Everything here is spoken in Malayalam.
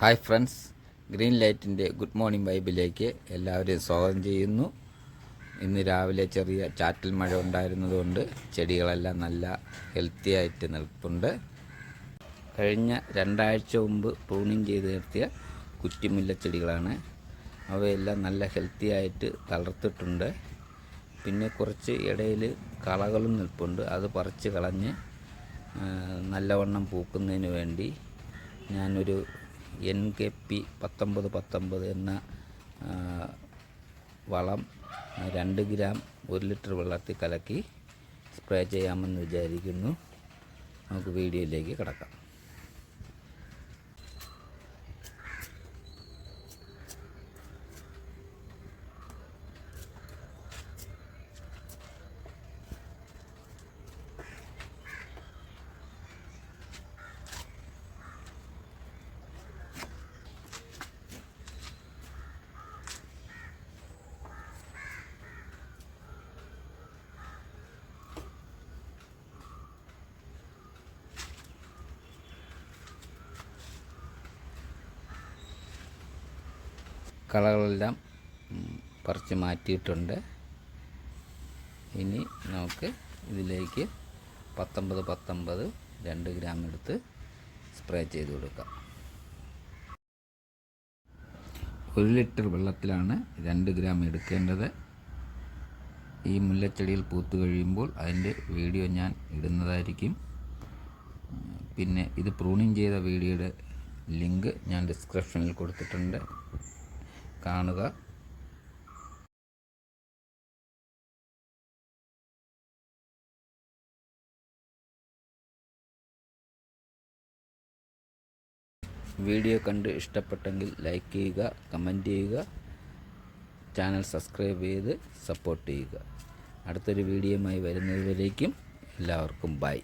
ഹായ് ഫ്രണ്ട്സ്, ഗ്രീൻ ലൈറ്റിൻ്റെ ഗുഡ് മോർണിംഗ് വൈബിലേക്ക് എല്ലാവരെയും സ്വാഗതം ചെയ്യുന്നു. ഇന്ന് രാവിലെ ചെറിയ ചാറ്റൽ മഴ ഉണ്ടായിരുന്നതുകൊണ്ട് ചെടികളെല്ലാം നല്ല ഹെൽത്തി ആയിട്ട് നിൽപ്പുണ്ട്. കഴിഞ്ഞ 2 ആഴ്ച മുമ്പ് പ്രൂണിങ് ചെയ്ത് നിർത്തിയ കുറ്റിമുല്ല ചെടികളാണ്. അവയെല്ലാം നല്ല ഹെൽത്തി ആയിട്ട് തളർത്തിട്ടുണ്ട്. പിന്നെ കുറച്ച് ഇടയിൽ കളകളും നിൽപ്പുണ്ട്. അത് പറിച്ച് കളഞ്ഞ് നല്ലവണ്ണം പൂക്കുന്നതിന് വേണ്ടി ഞാനൊരു NKP 1919 എന്ന വളം 2 ഗ്രാം 1 ലിറ്റർ വെള്ളത്തിൽ കലക്കി സ്പ്രേ ചെയ്യാമെന്ന് വിചാരിക്കുന്നു. നമുക്ക് വീഡിയോയിലേക്ക് കിടക്കാം. കളകളെല്ലാം പറിച്ച് മാറ്റിയിട്ടുണ്ട്. ഇനി നമുക്ക് ഇതിലേക്ക് 1919 2 ഗ്രാം എടുത്ത് സ്പ്രേ ചെയ്ത് കൊടുക്കാം. 1 ലിറ്റർ വെള്ളത്തിലാണ് 2 ഗ്രാം എടുക്കേണ്ടത്. ഈ മുല്ലച്ചെടിയിൽ പൂത്ത് കഴിയുമ്പോൾ അതിൻ്റെ വീഡിയോ ഞാൻ ഇടുന്നതായിരിക്കും. പിന്നെ ഇത് പ്രൂണിങ് ചെയ്ത വീഡിയോയുടെ ലിങ്ക് ഞാൻ ഡിസ്ക്രിപ്ഷനിൽ കൊടുത്തിട്ടുണ്ട്, കാണുക. വീഡിയോ കണ്ട് ഇഷ്ടപ്പെട്ടെങ്കിൽ ലൈക്ക് ചെയ്യുക, കമൻറ്റ് ചെയ്യുക, ചാനൽ സബ്സ്ക്രൈബ് ചെയ്ത് സപ്പോർട്ട് ചെയ്യുക. അടുത്തൊരു വീഡിയോയുമായി വരുന്നതുവരേക്കും എല്ലാവർക്കും ബൈ.